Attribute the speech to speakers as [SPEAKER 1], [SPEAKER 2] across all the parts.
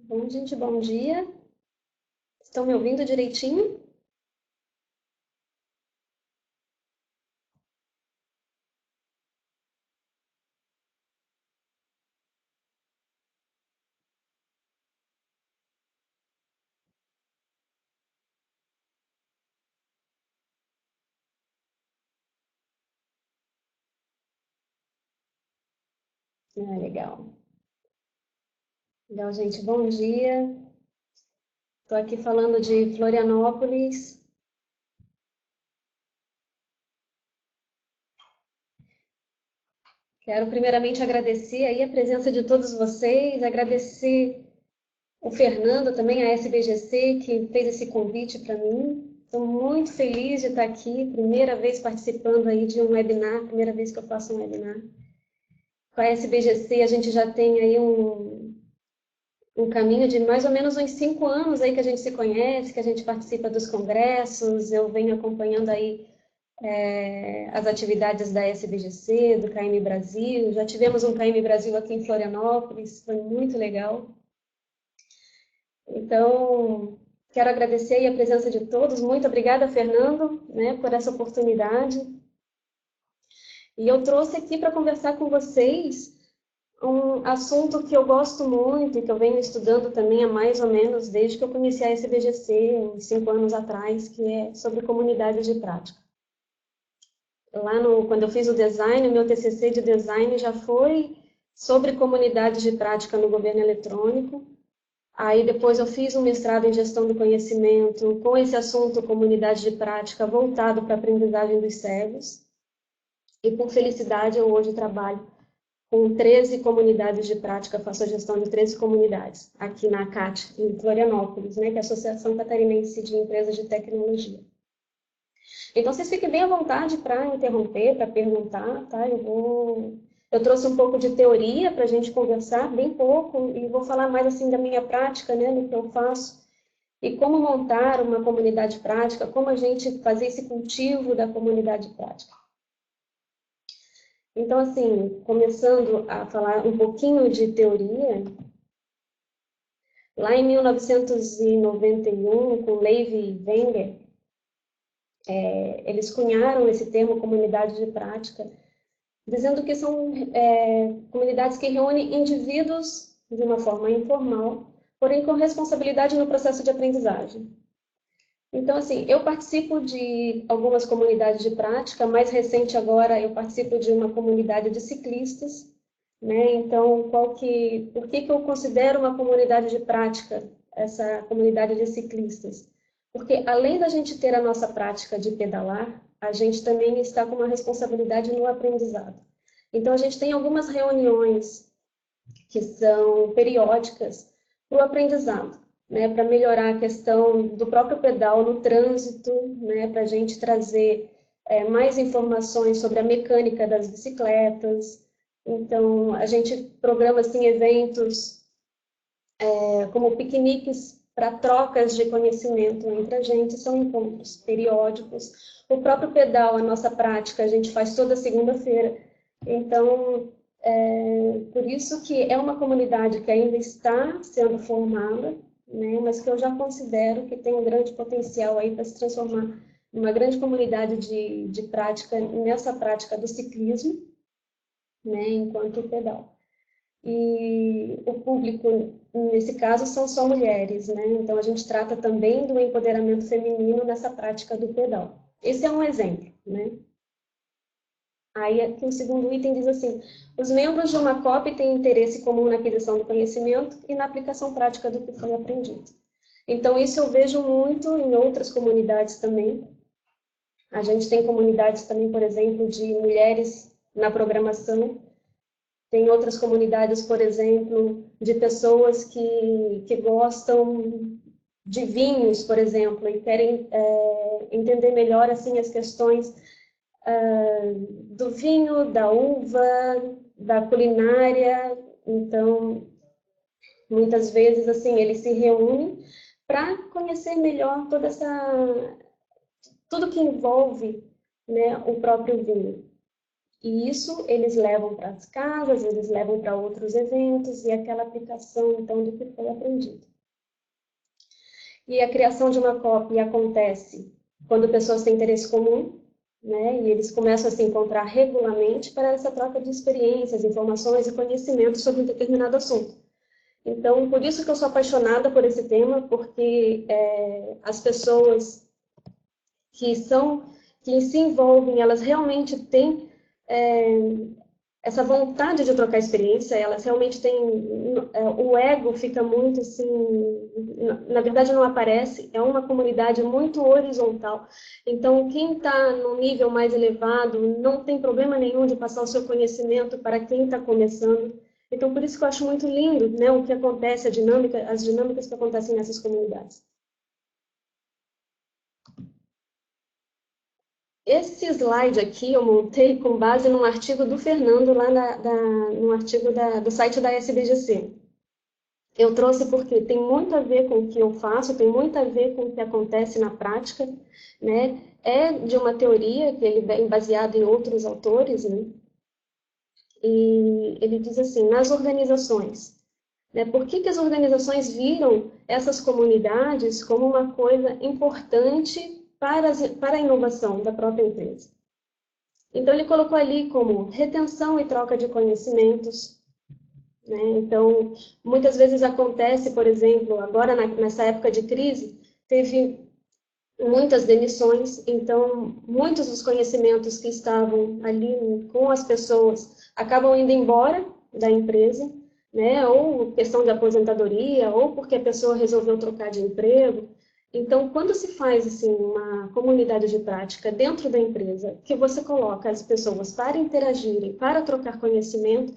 [SPEAKER 1] Bom, gente, bom dia. Estão me ouvindo direitinho? Ah, legal. Legal, gente, bom dia. Estou aqui falando de Florianópolis. Quero primeiramente agradecer aí a presença de todos vocês, agradecer o Fernando também, a SBGC, que fez esse convite para mim. Estou muito feliz de estar aqui, primeira vez participando aí de um webinar, primeira vez que eu faço um webinar. Com a SBGC a gente já tem aí um caminho de mais ou menos uns 5 anos aí que a gente se conhece, que a gente participa dos congressos, eu venho acompanhando aí as atividades da SBGC, do KM Brasil, já tivemos um KM Brasil aqui em Florianópolis, foi muito legal. Então, quero agradecer aí a presença de todos, muito obrigada, Fernando, né, por essa oportunidade. E eu trouxe aqui para conversar com vocês um assunto que eu gosto muito e que eu venho estudando também há mais ou menos desde que eu conheci a SBGC, uns 5 anos atrás, que é sobre comunidades de prática. Quando eu fiz o design, o meu TCC de design já foi sobre comunidades de prática no governo eletrônico. Aí depois eu fiz um mestrado em gestão do conhecimento com esse assunto comunidade de prática voltado para a aprendizagem dos cegos. E por felicidade eu hoje trabalho com 13 comunidades de prática, faço a gestão de 13 comunidades, aqui na ACAT, em Florianópolis, né, que é a Associação Catarinense de Empresas de Tecnologia. Então, vocês fiquem bem à vontade para interromper, para perguntar, tá? Eu trouxe um pouco de teoria para a gente conversar, bem pouco, e vou falar mais assim da minha prática, né, do que eu faço, e como montar uma comunidade prática, como a gente fazer esse cultivo da comunidade prática. Então, assim, começando a falar um pouquinho de teoria, lá em 1991, com Levi Wenger, eles cunharam esse termo comunidade de prática, dizendo que são comunidades que reúnem indivíduos de uma forma informal, porém com responsabilidade no processo de aprendizagem. Então, assim, eu participo de algumas comunidades de prática, mais recente agora eu participo de uma comunidade de ciclistas, né? Então, por que eu considero uma comunidade de prática, essa comunidade de ciclistas? Porque além da gente ter a nossa prática de pedalar, a gente também está com uma responsabilidade no aprendizado. Então, a gente tem algumas reuniões que são periódicas para o aprendizado, né, para melhorar a questão do próprio pedal no trânsito, né, para a gente trazer mais informações sobre a mecânica das bicicletas. Então, a gente programa assim, eventos como piqueniques para trocas de conhecimento entre a gente, são encontros periódicos. O próprio pedal, a nossa prática, a gente faz toda segunda-feira. Então, por isso que é uma comunidade que ainda está sendo formada, né, mas que eu já considero que tem um grande potencial aí para se transformar numa grande comunidade de prática, nessa prática do ciclismo, né, enquanto pedal. E o público, nesse caso, são só mulheres, né? Então, a gente trata também do empoderamento feminino nessa prática do pedal. Esse é um exemplo, né? Aí, aqui o segundo item diz assim, os membros de uma COP têm interesse comum na aquisição do conhecimento e na aplicação prática do que foi aprendido. Então, isso eu vejo muito em outras comunidades também. A gente tem comunidades também, por exemplo, de mulheres na programação. Tem outras comunidades, por exemplo, de pessoas que gostam de vinhos, por exemplo, e querem entender melhor assim as questões do vinho, da uva, da culinária. Então, muitas vezes assim eles se reúnem para conhecer melhor tudo que envolve, né, o próprio vinho. E isso eles levam para as casas, eles levam para outros eventos, e aquela aplicação, então, do que foi aprendido. E a criação de uma cópia acontece quando pessoas têm interesse comum, né, e eles começam a se encontrar regularmente para essa troca de experiências, informações e conhecimentos sobre um determinado assunto. Então, por isso que eu sou apaixonada por esse tema, porque as pessoas que se envolvem, elas realmente têm essa vontade de trocar experiência, elas realmente têm, o ego fica muito assim, na verdade não aparece, é uma comunidade muito horizontal. Então, quem está no nível mais elevado não tem problema nenhum de passar o seu conhecimento para quem está começando. Então, por isso que eu acho muito lindo, né, o que acontece, as dinâmicas que acontecem nessas comunidades. Esse slide aqui eu montei com base num artigo do Fernando, lá no artigo do site da SBGC. Eu trouxe porque tem muito a ver com o que eu faço, tem muito a ver com o que acontece na prática, né? É de uma teoria que ele vem baseado em outros autores, né? E ele diz assim, nas organizações, né? Por que as organizações viram essas comunidades como uma coisa importante para a inovação da própria empresa? Então, ele colocou ali como retenção e troca de conhecimentos, né? Então, muitas vezes acontece, por exemplo, agora nessa época de crise, teve muitas demissões, então muitos dos conhecimentos que estavam ali com as pessoas acabam indo embora da empresa, né? Ou questão de aposentadoria, ou porque a pessoa resolveu trocar de emprego. Então, quando se faz assim, uma comunidade de prática dentro da empresa, que você coloca as pessoas para interagirem, para trocar conhecimento,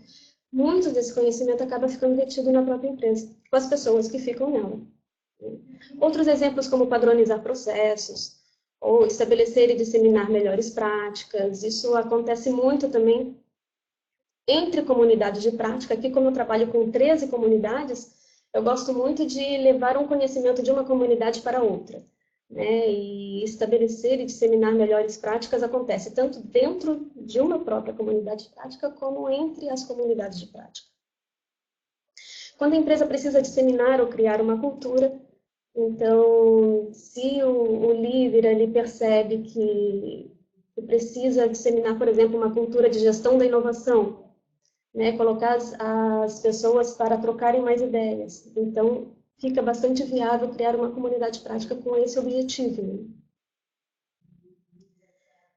[SPEAKER 1] muito desse conhecimento acaba ficando retido na própria empresa, com as pessoas que ficam nela. Outros exemplos como padronizar processos, ou estabelecer e disseminar melhores práticas, isso acontece muito também entre comunidades de prática. Aqui, como eu trabalho com 13 comunidades, eu gosto muito de levar um conhecimento de uma comunidade para outra, né? E estabelecer e disseminar melhores práticas acontece tanto dentro de uma própria comunidade de prática, como entre as comunidades de prática. Quando a empresa precisa disseminar ou criar uma cultura, então, se o líder ali percebe que precisa disseminar, por exemplo, uma cultura de gestão da inovação, né, colocar as pessoas para trocarem mais ideias. Então, fica bastante viável criar uma comunidade prática com esse objetivo, né?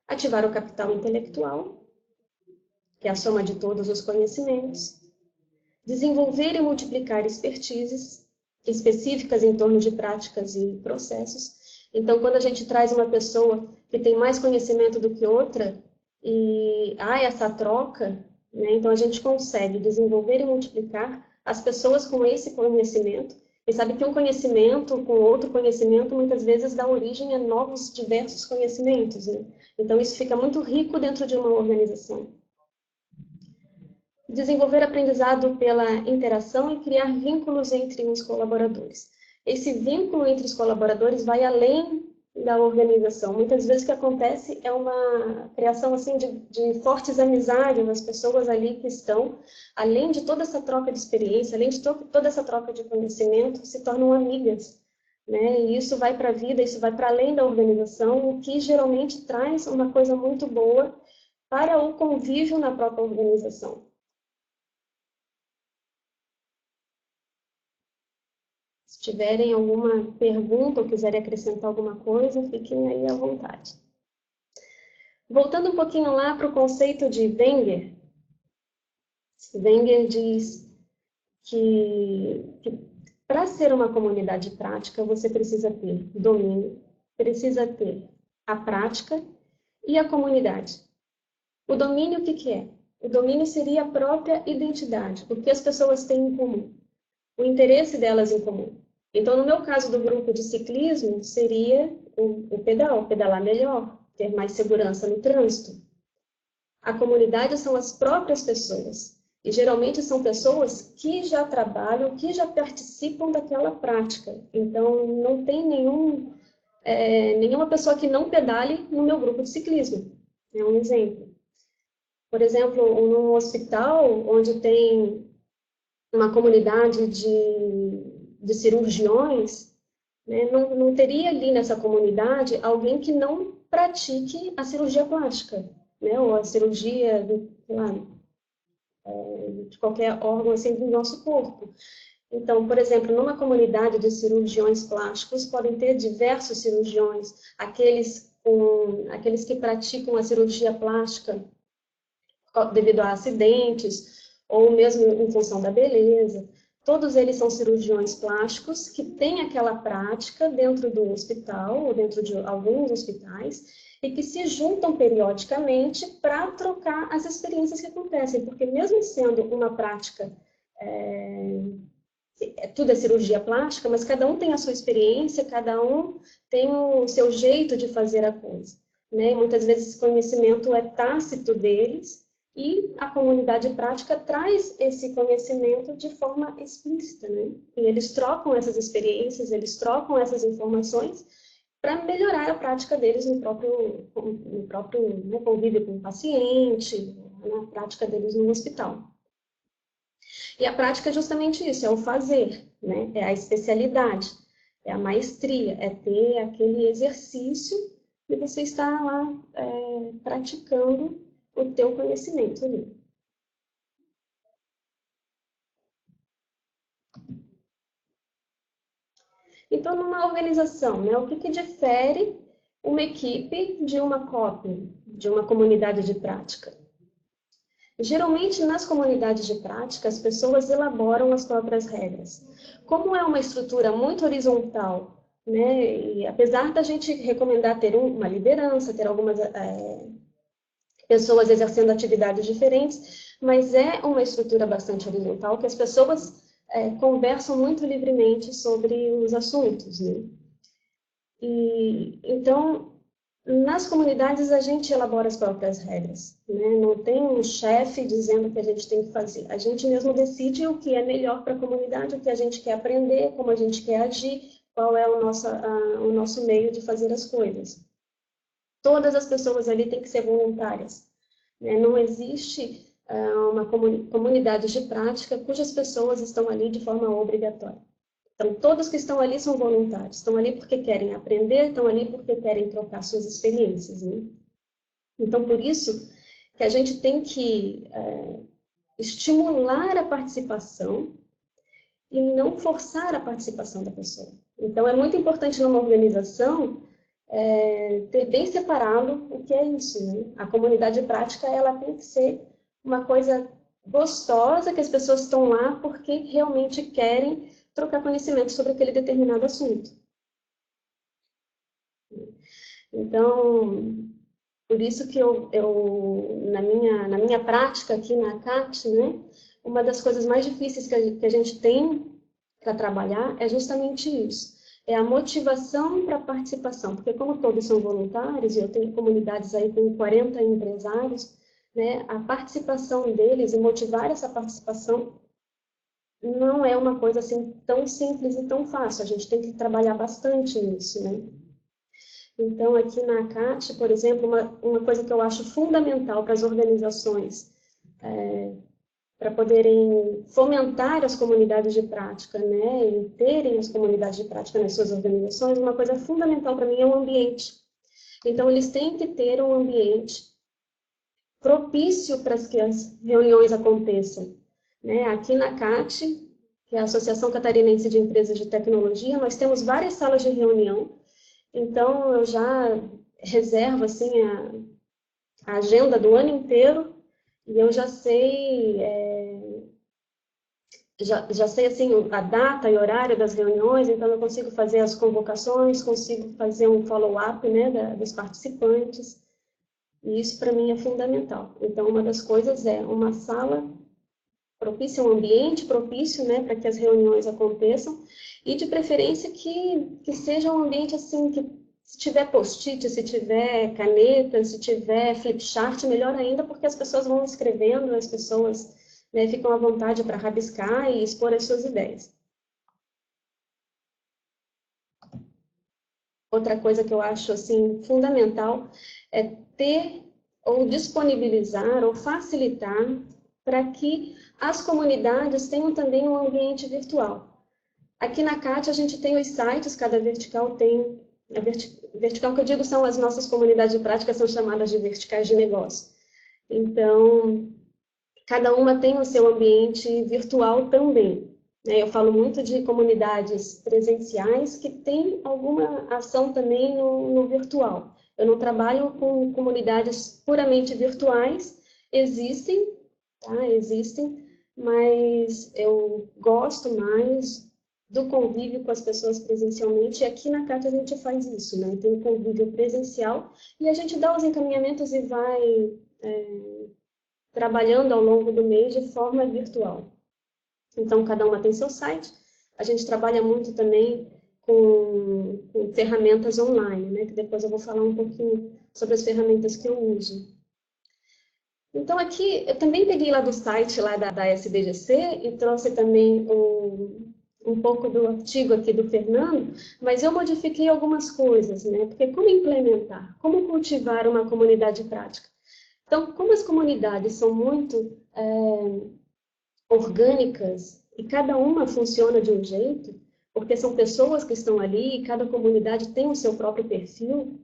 [SPEAKER 1] Ativar o capital intelectual, que é a soma de todos os conhecimentos. Desenvolver e multiplicar expertises específicas em torno de práticas e processos. Então, quando a gente traz uma pessoa que tem mais conhecimento do que outra, e há essa troca, né, então a gente consegue desenvolver e multiplicar as pessoas com esse conhecimento. E sabe que um conhecimento com outro conhecimento muitas vezes dá origem a novos, diversos conhecimentos, né? Então, isso fica muito rico dentro de uma organização. Desenvolver aprendizado pela interação e criar vínculos entre os colaboradores. Esse vínculo entre os colaboradores vai além da organização. Muitas vezes o que acontece é uma criação assim de fortes amizades, as pessoas ali que estão, além de toda essa troca de experiência, além de toda essa troca de conhecimento, se tornam amigas, né? E isso vai para a vida, isso vai para além da organização, o que geralmente traz uma coisa muito boa para o convívio na própria organização. Se tiverem alguma pergunta ou quiserem acrescentar alguma coisa, fiquem aí à vontade. Voltando um pouquinho lá para o conceito de Wenger. Wenger diz que para ser uma comunidade prática, você precisa ter domínio, precisa ter a prática e a comunidade. O domínio, o que é? O domínio seria a própria identidade, o que as pessoas têm em comum, o interesse delas em comum. Então, no meu caso do grupo de ciclismo, seria o pedalar melhor, ter mais segurança no trânsito. A comunidade são as próprias pessoas. E geralmente são pessoas que já trabalham, que já participam daquela prática. Então, não tem nenhuma pessoa que não pedale no meu grupo de ciclismo. É um exemplo. Por exemplo, num hospital onde tem uma comunidade de cirurgiões, né, não teria ali nessa comunidade alguém que não pratique a cirurgia plástica, né, ou a cirurgia, sei lá, de qualquer órgão assim do nosso corpo. Então, por exemplo, numa comunidade de cirurgiões plásticos, podem ter diversos cirurgiões, aqueles que praticam a cirurgia plástica devido a acidentes, ou mesmo em função da beleza. Todos eles são cirurgiões plásticos que têm aquela prática dentro do hospital, ou dentro de alguns hospitais, e que se juntam periodicamente para trocar as experiências que acontecem, porque mesmo sendo uma prática, tudo é cirurgia plástica, mas cada um tem a sua experiência, cada um tem o seu jeito de fazer a coisa, né? Muitas vezes esse conhecimento é tácito deles, e a comunidade prática traz esse conhecimento de forma explícita, né? E eles trocam essas experiências, eles trocam essas informações para melhorar a prática deles no próprio né, convívio com o paciente, na prática deles no hospital. E a prática é justamente isso, é o fazer, né? É a especialidade, é a maestria, é ter aquele exercício e você estar lá praticando o teu conhecimento ali. Então, numa organização, né, o que difere uma equipe de uma copy, de uma comunidade de prática? Geralmente, nas comunidades de prática, as pessoas elaboram as próprias regras. Como é uma estrutura muito horizontal, né, e apesar da gente recomendar ter uma liderança, ter algumas pessoas exercendo atividades diferentes, mas é uma estrutura bastante horizontal que as pessoas conversam muito livremente sobre os assuntos, né? E, então, nas comunidades a gente elabora as próprias regras, né? Não tem um chefe dizendo o que a gente tem que fazer. A gente mesmo decide o que é melhor para a comunidade, o que a gente quer aprender, como a gente quer agir, qual é o nosso meio de fazer as coisas. Todas as pessoas ali têm que ser voluntárias, né? Não existe uma comunidade de prática cujas pessoas estão ali de forma obrigatória. Então, todos que estão ali são voluntários, estão ali porque querem aprender, estão ali porque querem trocar suas experiências, né? Então, por isso que a gente tem que estimular a participação e não forçar a participação da pessoa. Então, é muito importante numa organização ter bem separado o que é isso, né? A comunidade prática, ela tem que ser uma coisa gostosa, que as pessoas estão lá porque realmente querem trocar conhecimento sobre aquele determinado assunto. Então, por isso que na minha prática aqui na CAT, né, uma das coisas mais difíceis que a gente tem para trabalhar é justamente isso. É a motivação para a participação, porque como todos são voluntários, e eu tenho comunidades aí com 40 empresários, né, a participação deles e motivar essa participação não é uma coisa assim tão simples e tão fácil. A gente tem que trabalhar bastante nisso, né? Então, aqui na ACAT, por exemplo, uma coisa que eu acho fundamental para as organizações, para poderem fomentar as comunidades de prática, né, e terem as comunidades de prática nas suas organizações, uma coisa fundamental para mim é o ambiente. Então, eles têm que ter um ambiente propício para que as reuniões aconteçam, né? Aqui na CAT, que é a Associação Catarinense de Empresas de Tecnologia, nós temos várias salas de reunião. Então, eu já reservo assim, a agenda do ano inteiro e eu já sei, já sei assim, a data e horário das reuniões, então eu consigo fazer as convocações, consigo fazer um follow-up, né, dos participantes. E isso, para mim, é fundamental. Então, uma das coisas é uma sala propícia, um ambiente propício, né, para que as reuniões aconteçam, e de preferência que seja um ambiente assim, que se tiver post-it, se tiver caneta, se tiver flipchart, melhor ainda, porque as pessoas vão escrevendo, as pessoas, né, ficam à vontade para rabiscar e expor as suas ideias. Outra coisa que eu acho assim fundamental é ter ou disponibilizar, ou facilitar para que as comunidades tenham também um ambiente virtual. Aqui na CAT a gente tem os sites, cada vertical tem, a vertical que eu digo são as nossas comunidades de prática, são chamadas de verticais de negócio. Então, cada uma tem o seu ambiente virtual também. Eu falo muito de comunidades presenciais que têm alguma ação também no virtual. Eu não trabalho com comunidades puramente virtuais, existem, tá? Existem, mas eu gosto mais do convívio com as pessoas presencialmente, e aqui na CAT a gente faz isso, né? Tem um convívio presencial, e a gente dá os encaminhamentos e vai trabalhando ao longo do mês de forma virtual. Então, cada uma tem seu site. A gente trabalha muito também com ferramentas online, né? Que depois eu vou falar um pouquinho sobre as ferramentas que eu uso. Então, aqui, eu também peguei lá do site lá da SBGC e trouxe também um pouco do artigo aqui do Fernando, mas eu modifiquei algumas coisas, né? Porque como implementar? Como cultivar uma comunidade prática? Então, como as comunidades são muito orgânicas e cada uma funciona de um jeito, porque são pessoas que estão ali e cada comunidade tem o seu próprio perfil,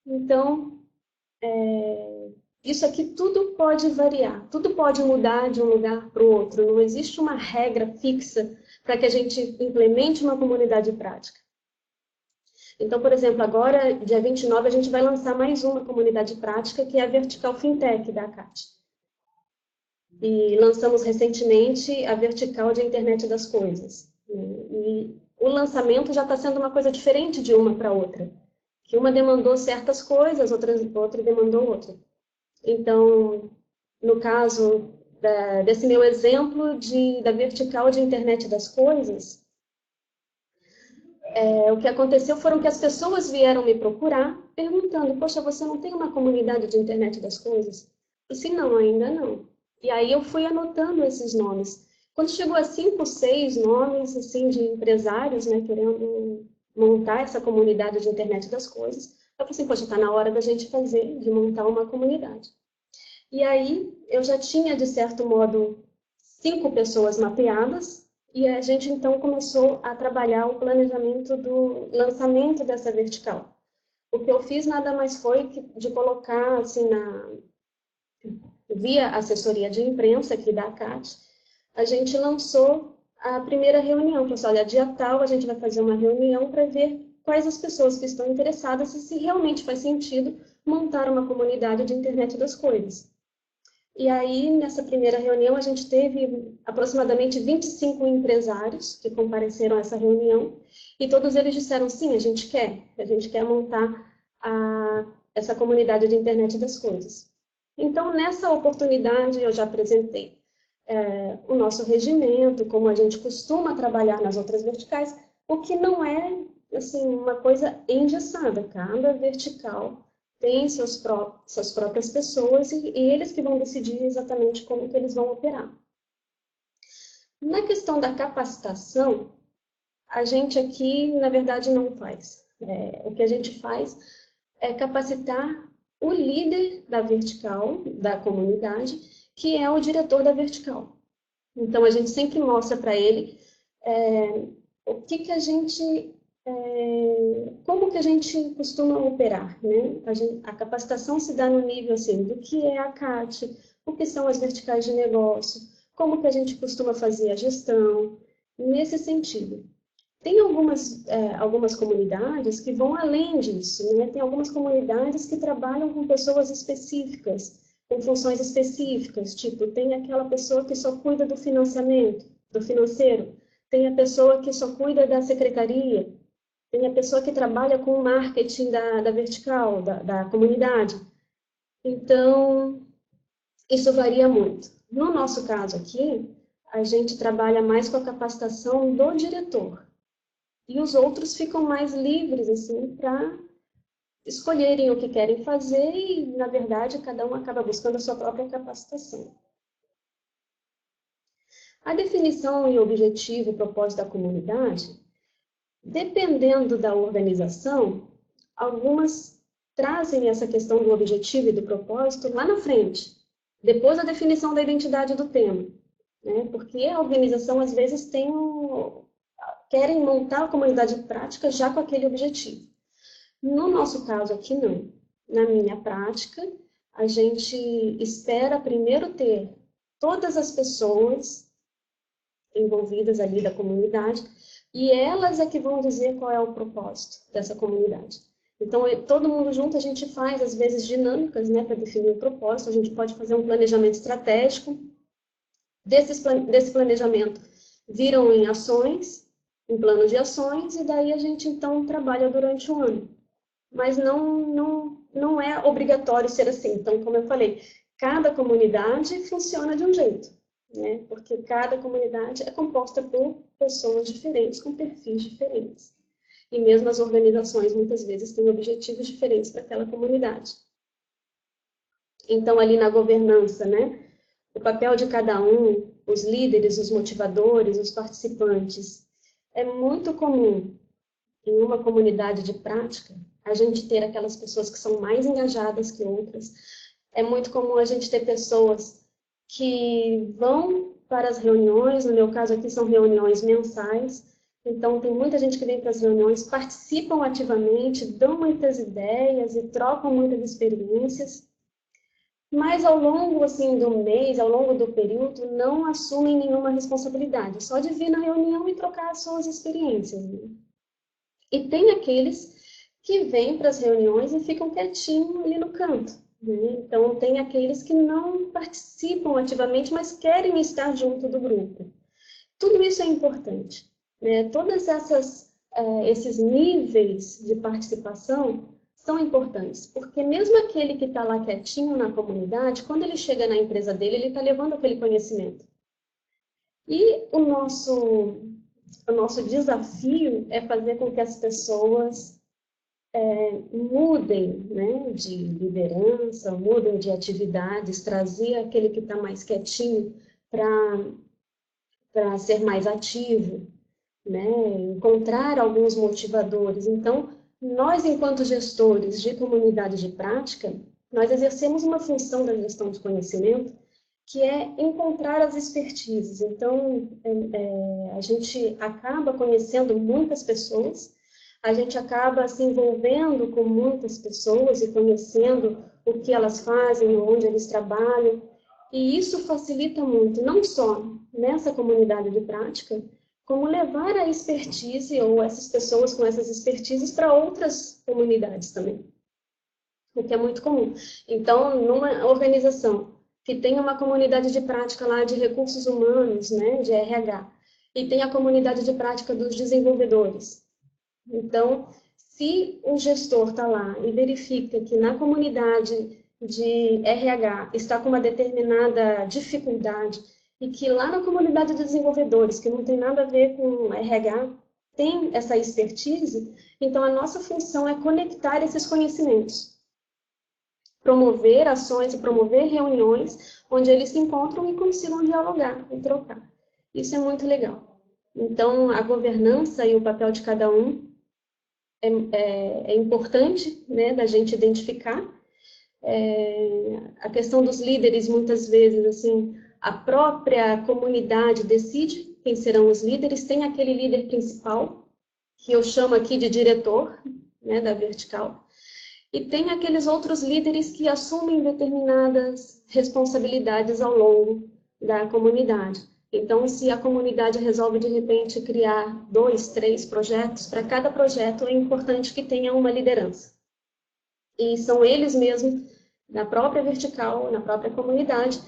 [SPEAKER 1] então, isso aqui tudo pode variar, tudo pode mudar de um lugar para o outro, não existe uma regra fixa para que a gente implemente uma comunidade prática. Então, por exemplo, agora, dia 29, a gente vai lançar mais uma comunidade prática, que é a Vertical Fintech da CAT. E lançamos recentemente a Vertical de Internet das Coisas. E o lançamento já está sendo uma coisa diferente de uma para outra. Que uma demandou certas coisas, outra demandou outra. Então, no caso desse meu exemplo da Vertical de Internet das Coisas, o que aconteceu foram que as pessoas vieram me procurar perguntando, poxa, você não tem uma comunidade de internet das coisas? Eu disse, não, ainda não. E aí eu fui anotando esses nomes. Quando chegou a 5, 6 nomes assim, de empresários, né, querendo montar essa comunidade de internet das coisas, eu falei assim, poxa, está na hora da gente de montar uma comunidade. E aí eu já tinha, de certo modo, 5 pessoas mapeadas, e a gente, então, começou a trabalhar o planejamento do lançamento dessa vertical. O que eu fiz nada mais foi de colocar, assim, via assessoria de imprensa aqui da CAT, a gente lançou a primeira reunião. Pessoal, olha, dia tal a gente vai fazer uma reunião para ver quais as pessoas que estão interessadas e se realmente faz sentido montar uma comunidade de internet das coisas. E aí, nessa primeira reunião, a gente teve aproximadamente 25 empresários que compareceram a essa reunião, e todos eles disseram, sim, a gente quer montar essa comunidade de internet das coisas. Então, nessa oportunidade, eu já apresentei o nosso regimento, como a gente costuma trabalhar nas outras verticais, o que não é assim, uma coisa engessada, cada vertical tem suas próprias pessoas e eles que vão decidir exatamente como que eles vão operar. Na questão da capacitação, a gente aqui, na verdade, não faz. O que a gente faz é capacitar o líder da vertical, da comunidade, que é o diretor da vertical. Então, a gente sempre mostra para ele o que a gente... como que a gente costuma operar, né? A capacitação se dá no nível assim, do que é a CAT, o que são as verticais de negócio, como que a gente costuma fazer a gestão, nesse sentido. Tem algumas comunidades que vão além disso, né? Tem algumas comunidades que trabalham com pessoas específicas, com funções específicas, tipo, tem aquela pessoa que só cuida do financiamento, do financeiro, tem a pessoa que só cuida da secretaria, tem a pessoa que trabalha com o marketing da vertical, da comunidade. Então, isso varia muito. No nosso caso aqui, a gente trabalha mais com a capacitação do diretor. E os outros ficam mais livres, assim, para escolherem o que querem fazer e, na verdade, cada um acaba buscando a sua própria capacitação. A definição e objetivo e propósito da comunidade, dependendo da organização, algumas trazem essa questão do objetivo e do propósito lá na frente, depois da definição da identidade do tema, né? Porque a organização, às vezes, querem montar a comunidade de prática já com aquele objetivo. No nosso caso aqui, não. Na minha prática, a gente espera primeiro ter todas as pessoas envolvidas ali da comunidade, e elas é que vão dizer qual é o propósito dessa comunidade. Então, todo mundo junto, a gente faz, às vezes, dinâmicas, né, para definir o propósito. A gente pode fazer um planejamento estratégico. Desse planejamento viram em ações, em plano de ações, e daí a gente, então, trabalha durante um ano. Mas não é obrigatório ser assim. Então, como eu falei, cada comunidade funciona de um jeito, né? Porque cada comunidade é composta por pessoas diferentes, com perfis diferentes. E mesmo as organizações, muitas vezes, têm objetivos diferentes para aquela comunidade. Então, ali na governança, né? O papel de cada um, os líderes, os motivadores, os participantes. É muito comum, em uma comunidade de prática, a gente ter aquelas pessoas que são mais engajadas que outras. É muito comum a gente ter pessoas que vão para as reuniões, no meu caso aqui são reuniões mensais, então tem muita gente que vem para as reuniões, participam ativamente, dão muitas ideias e trocam muitas experiências, mas ao longo assim, do mês, ao longo do período, não assumem nenhuma responsabilidade, só de vir na reunião e trocar as suas experiências, né? E tem aqueles que vêm para as reuniões e ficam quietinhos ali no canto, né? Então, tem aqueles que não participam ativamente, mas querem estar junto do grupo. Tudo isso é importante, né? Todos esses níveis de participação são importantes, porque mesmo aquele que está lá quietinho na comunidade, quando ele chega na empresa dele, ele está levando aquele conhecimento. E o nosso desafio é fazer com que as pessoas mudem, né, de liderança, mudem de atividades, trazer aquele que está mais quietinho para ser mais ativo, né, encontrar alguns motivadores. Então, nós, enquanto gestores de comunidade de prática, nós exercemos uma função da gestão de conhecimento que é encontrar as expertises. Então, a gente acaba conhecendo muitas pessoas, a gente acaba se envolvendo com muitas pessoas e conhecendo o que elas fazem, onde eles trabalham, e isso facilita muito, não só nessa comunidade de prática, como levar a expertise ou essas pessoas com essas expertises para outras comunidades também, o que é muito comum. Então, numa organização que tem uma comunidade de prática lá de recursos humanos, né, de RH, e tem a comunidade de prática dos desenvolvedores. Então, se o gestor está lá e verifica que na comunidade de RH está com uma determinada dificuldade e que lá na comunidade de desenvolvedores, que não tem nada a ver com RH, tem essa expertise, então a nossa função é conectar esses conhecimentos. Promover ações e promover reuniões onde eles se encontram e consigam dialogar e trocar. Isso é muito legal. Então, a governança e o papel de cada um é importante, né, da gente identificar. A questão dos líderes, muitas vezes, assim, a própria comunidade decide quem serão os líderes, tem aquele líder principal, que eu chamo aqui de diretor, né, da vertical, e tem aqueles outros líderes que assumem determinadas responsabilidades ao longo da comunidade. Então, se a comunidade resolve, de repente, criar 2, 3 projetos, para cada projeto é importante que tenha uma liderança. E são eles mesmos, na própria vertical, na própria comunidade,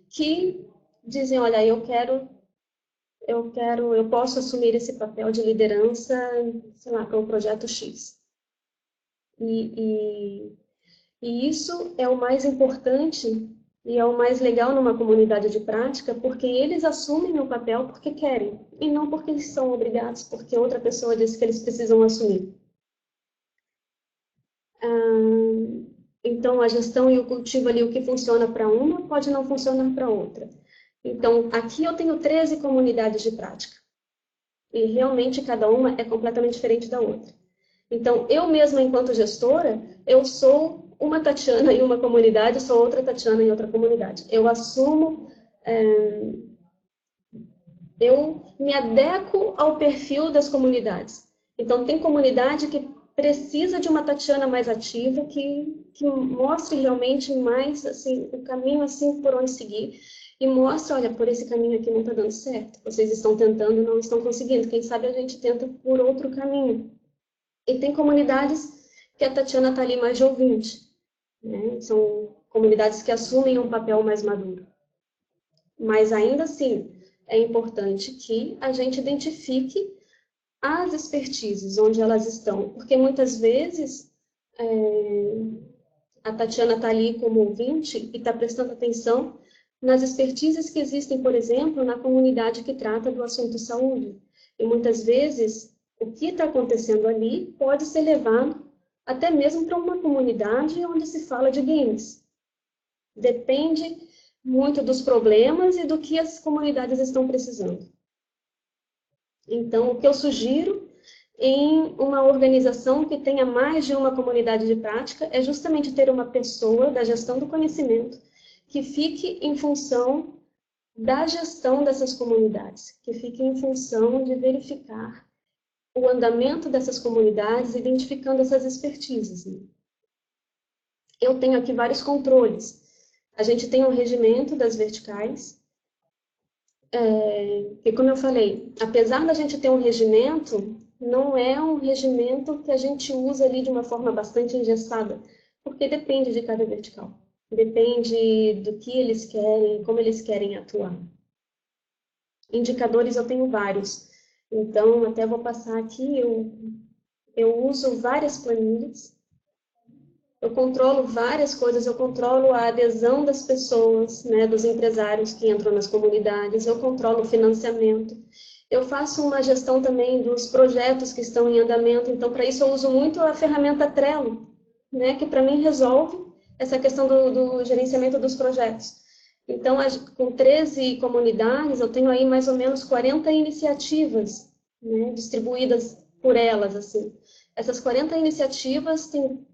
[SPEAKER 1] que dizem, olha, eu posso assumir esse papel de liderança, sei lá, para um projeto X. E isso é o mais importante e é o mais legal numa comunidade de prática, porque eles assumem o papel porque querem, e não porque eles são obrigados, porque outra pessoa disse que eles precisam assumir. Então, a gestão e o cultivo ali, o que funciona para uma, pode não funcionar para outra. Então, aqui eu tenho 13 comunidades de prática. E realmente cada uma é completamente diferente da outra. Então, eu mesma, enquanto gestora, eu sou uma Tatiana em uma comunidade, sou outra Tatiana em outra comunidade. Eu assumo, eu me adequo ao perfil das comunidades. Então, tem comunidade que precisa de uma Tatiana mais ativa, que mostre realmente mais assim, o caminho assim, por onde seguir. E mostre, olha, por esse caminho aqui não está dando certo. Vocês estão tentando e não estão conseguindo. Quem sabe a gente tenta por outro caminho. E tem comunidades que a Tatiana está ali mais de ouvinte, né? São comunidades que assumem um papel mais maduro. Mas ainda assim, é importante que a gente identifique as expertises, onde elas estão. Porque muitas vezes a Tatiana está ali como ouvinte e está prestando atenção nas expertises que existem, por exemplo, na comunidade que trata do assunto saúde. E muitas vezes o que está acontecendo ali pode ser levado até mesmo para uma comunidade onde se fala de games. Depende muito dos problemas e do que as comunidades estão precisando. Então, o que eu sugiro em uma organização que tenha mais de uma comunidade de prática é justamente ter uma pessoa da gestão do conhecimento que fique em função da gestão dessas comunidades, que fique em função de verificar o andamento dessas comunidades, identificando essas expertises. Né? Eu tenho aqui vários controles. A gente tem um regimento das verticais, e como eu falei, apesar da gente ter um regimento, não é um regimento que a gente usa ali de uma forma bastante engessada, porque depende de cada vertical. Depende do que eles querem, como eles querem atuar. Indicadores eu tenho vários. Então, até vou passar aqui, eu uso várias planilhas, eu controlo várias coisas, eu controlo a adesão das pessoas, né, dos empresários que entram nas comunidades, eu controlo o financiamento, eu faço uma gestão também dos projetos que estão em andamento, então para isso eu uso muito a ferramenta Trello, né, que para mim resolve essa questão do gerenciamento dos projetos. Então, com 13 comunidades, eu tenho aí mais ou menos 40 iniciativas, né, distribuídas por elas, assim. Essas 40 iniciativas têm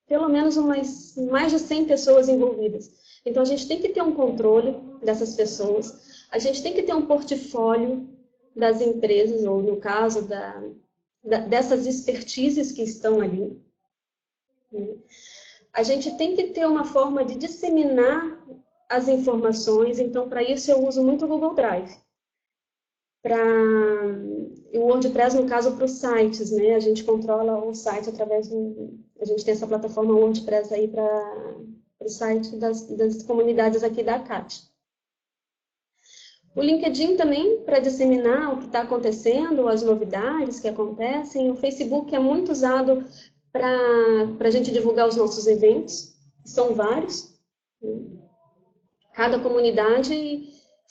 [SPEAKER 1] pelo menos mais de 100 pessoas envolvidas. Então, a gente tem que ter um controle dessas pessoas, a gente tem que ter um portfólio das empresas, ou no caso, dessas expertises que estão ali. A gente tem que ter uma forma de disseminar as informações, então, para isso, eu uso muito o Google Drive. O WordPress, no caso, para os sites, né? A gente controla o site através a gente tem essa plataforma WordPress aí para o site das comunidades aqui da ACAT. O LinkedIn também, para disseminar o que está acontecendo, as novidades que acontecem. O Facebook é muito usado para a gente divulgar os nossos eventos, são vários. Cada comunidade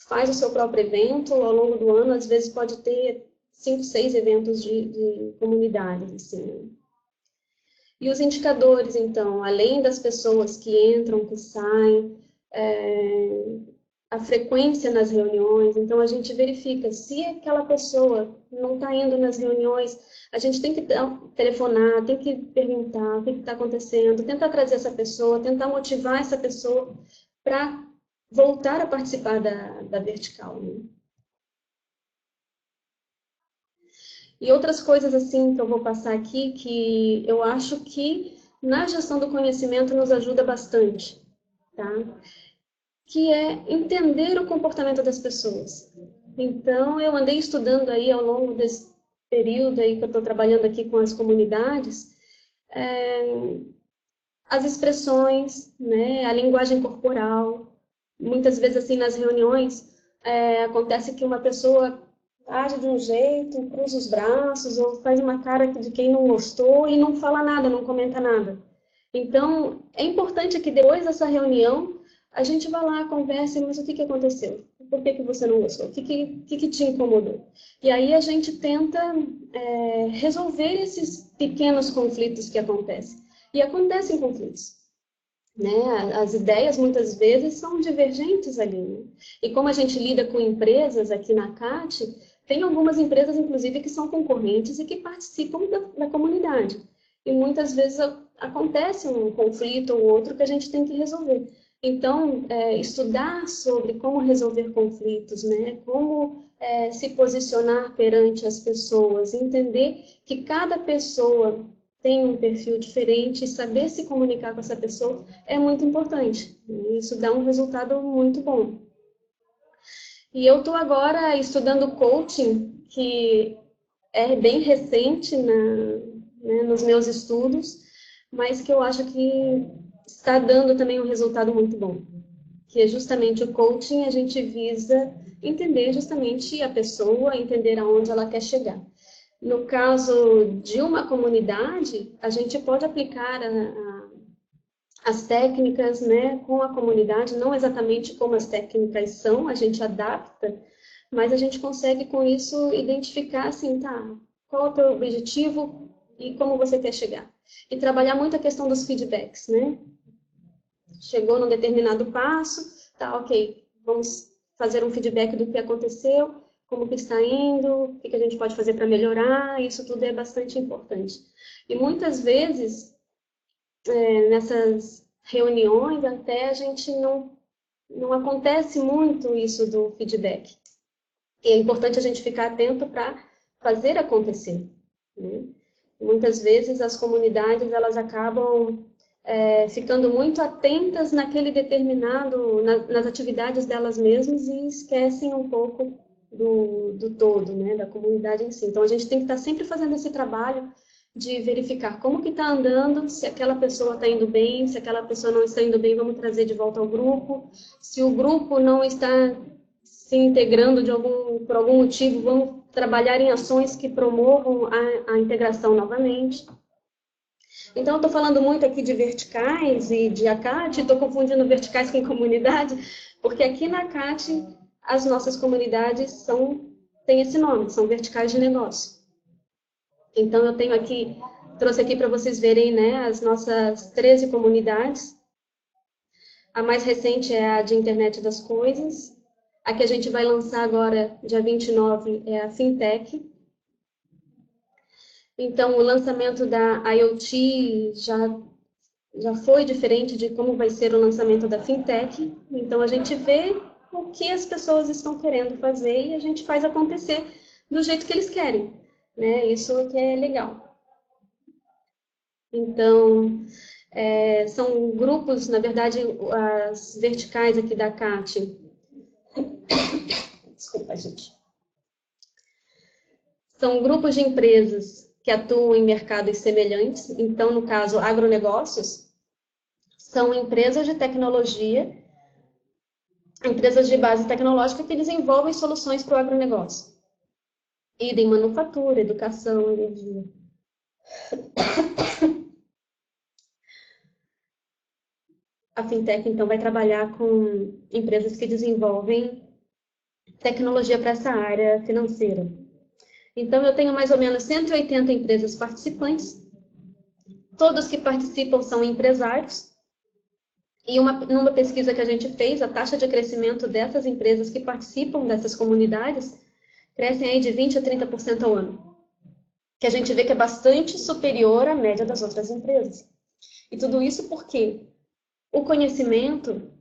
[SPEAKER 1] faz o seu próprio evento ao longo do ano, às vezes pode ter 5, 6 eventos de comunidades. Assim. E os indicadores, então, além das pessoas que entram, que saem, a frequência nas reuniões, então a gente verifica se aquela pessoa não está indo nas reuniões, a gente tem que telefonar, tem que perguntar o que está acontecendo, tentar trazer essa pessoa, tentar motivar essa pessoa para voltar a participar da vertical. Né? E outras coisas assim que eu vou passar aqui, que eu acho que na gestão do conhecimento nos ajuda bastante, tá? Que é entender o comportamento das pessoas. Então, eu andei estudando aí ao longo desse período aí que eu estou trabalhando aqui com as comunidades, as expressões, né, a linguagem corporal. Muitas vezes, assim, nas reuniões, acontece que uma pessoa age de um jeito, cruza os braços, ou faz uma cara de quem não gostou e não fala nada, não comenta nada. Então, é importante que depois dessa reunião, a gente vá lá, converse, mas o que aconteceu? Por que você não gostou? O que te incomodou? E aí a gente tenta resolver esses pequenos conflitos que acontecem. E acontecem conflitos. Né? As ideias, muitas vezes, são divergentes ali. Né? E como a gente lida com empresas aqui na CAT, Tem algumas empresas, inclusive, que são concorrentes e que participam da comunidade. E muitas vezes acontece um conflito ou outro que a gente tem que resolver. Então, estudar sobre como resolver conflitos, né? Como se posicionar perante as pessoas, entender que cada pessoa tem um perfil diferente e saber se comunicar com essa pessoa é muito importante. Isso dá um resultado muito bom. E eu estou agora estudando coaching, que é bem recente nos meus estudos, mas que eu acho que está dando também um resultado muito bom. Que é justamente o coaching, a gente visa entender justamente a pessoa, entender aonde ela quer chegar. No caso de uma comunidade, a gente pode aplicar as técnicas, né, com a comunidade, não exatamente como as técnicas são, a gente adapta, mas a gente consegue com isso identificar, assim, tá, qual é o teu objetivo e como você quer chegar. E trabalhar muito a questão dos feedbacks, né? Chegou num determinado passo, tá, ok, vamos fazer um feedback do que aconteceu, como que está indo, o que a gente pode fazer para melhorar, isso tudo é bastante importante. E muitas vezes, nessas reuniões, até a gente não acontece muito isso do feedback. E é importante a gente ficar atento para fazer acontecer, né? Muitas vezes as comunidades, elas acabam ficando muito atentas naquele determinado, nas atividades delas mesmas e esquecem um pouco do todo, né, da comunidade em si. Então, a gente tem que estar sempre fazendo esse trabalho de verificar como que está andando, se aquela pessoa está indo bem, se aquela pessoa não está indo bem, vamos trazer de volta ao grupo. Se o grupo não está se integrando por algum motivo, vamos trabalhar em ações que promovam a integração novamente. Então, eu estou falando muito aqui de verticais e de ACAT, estou confundindo verticais com comunidade, porque aqui na ACAT as nossas comunidades têm esse nome, são verticais de negócio. Então, eu trouxe aqui para vocês verem, né, as nossas 13 comunidades. A mais recente é a de Internet das Coisas. A que a gente vai lançar agora, dia 29, é a Fintech. Então, o lançamento da IoT já foi diferente de como vai ser o lançamento da Fintech. Então, a gente vê o que as pessoas estão querendo fazer e a gente faz acontecer do jeito que eles querem, né? Isso que é legal. Então, são grupos, na verdade, as verticais aqui da CAT. Desculpa, gente. São grupos de empresas que atuam em mercados semelhantes. Então, no caso, agronegócios, são empresas de tecnologia, empresas de base tecnológica que desenvolvem soluções para o agronegócio. Idem manufatura, educação, energia. A Fintech, então, vai trabalhar com empresas que desenvolvem tecnologia para essa área financeira. Então, eu tenho mais ou menos 180 empresas participantes. Todos que participam são empresários. E numa pesquisa que a gente fez, a taxa de crescimento dessas empresas que participam dessas comunidades crescem aí de 20% a 30% ao ano. Que a gente vê que é bastante superior à média das outras empresas. E tudo isso porque o conhecimento,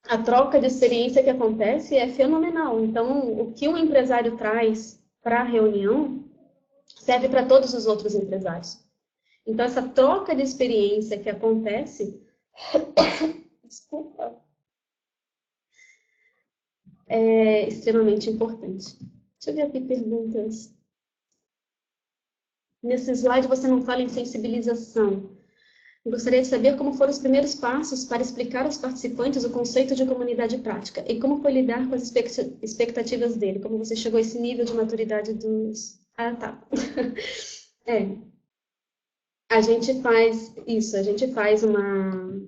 [SPEAKER 1] a troca de experiência que acontece é fenomenal. Então, o que um empresário traz para a reunião serve para todos os outros empresários. Então, essa troca de experiência que acontece, desculpa, é extremamente importante. Deixa eu ver aqui perguntas. Nesse slide você não fala em sensibilização. Eu gostaria de saber como foram os primeiros passos para explicar aos participantes o conceito de comunidade prática e como foi lidar com as expectativas dele, como você chegou a esse nível de maturidade dos... Ah, tá. A gente faz isso, a gente faz uma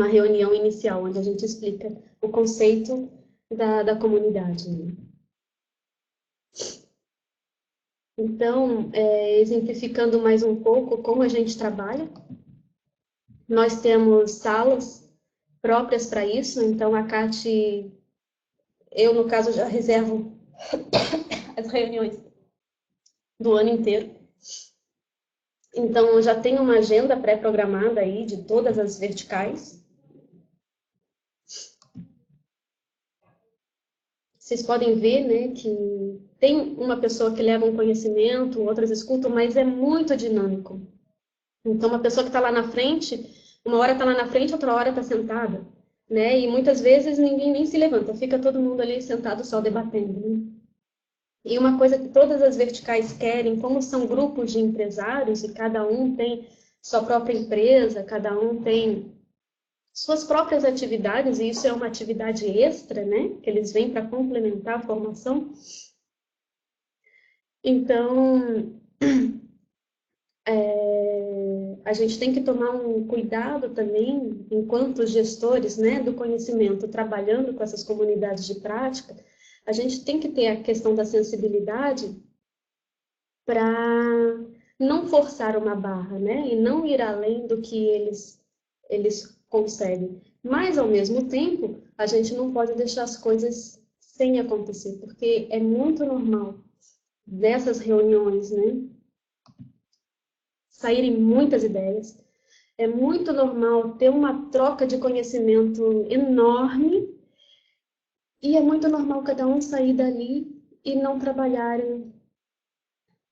[SPEAKER 1] reunião inicial, onde a gente explica o conceito da comunidade. Então, exemplificando mais um pouco como a gente trabalha, nós temos salas próprias para isso, então a CAT, eu no caso já reservo as reuniões do ano inteiro. Então, eu já tenho uma agenda pré-programada aí de todas as verticais. Vocês podem ver, né, que tem uma pessoa que leva um conhecimento, outras escutam, mas é muito dinâmico. Então, uma pessoa que está lá na frente, uma hora está lá na frente, outra hora está sentada, né? E muitas vezes ninguém nem se levanta, fica todo mundo ali sentado só debatendo, né? E uma coisa que todas as verticais querem, como são grupos de empresários e cada um tem sua própria empresa, cada um tem suas próprias atividades, e isso é uma atividade extra, né? Que eles vêm para complementar a formação. Então, a gente tem que tomar um cuidado também, enquanto gestores, né, do conhecimento, trabalhando com essas comunidades de prática, a gente tem que ter a questão da sensibilidade para não forçar uma barra, né, e não ir além do que eles conseguem. Mas, ao mesmo tempo, a gente não pode deixar as coisas sem acontecer, porque é muito normal dessas reuniões, né, saírem muitas ideias. É muito normal ter uma troca de conhecimento enorme e é muito normal cada um sair dali e não trabalharem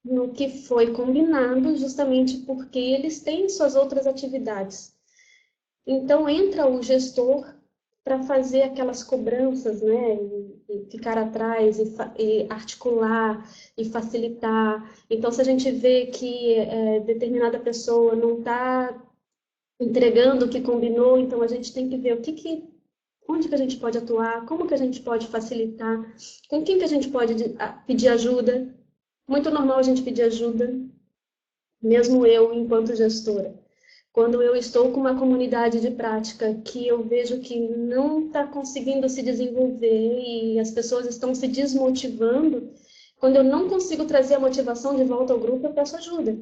[SPEAKER 1] no que foi combinado, justamente porque eles têm suas outras atividades. Então, entra o gestor para fazer aquelas cobranças, né, e ficar atrás, e articular, e facilitar. Então, se a gente vê que determinada pessoa não está entregando o que combinou, então a gente tem que ver onde que a gente pode atuar, como que a gente pode facilitar, com quem que a gente pode pedir ajuda. Muito normal a gente pedir ajuda, mesmo eu, enquanto gestora. Quando eu estou com uma comunidade de prática que eu vejo que não está conseguindo se desenvolver e as pessoas estão se desmotivando, quando eu não consigo trazer a motivação de volta ao grupo, eu peço ajuda.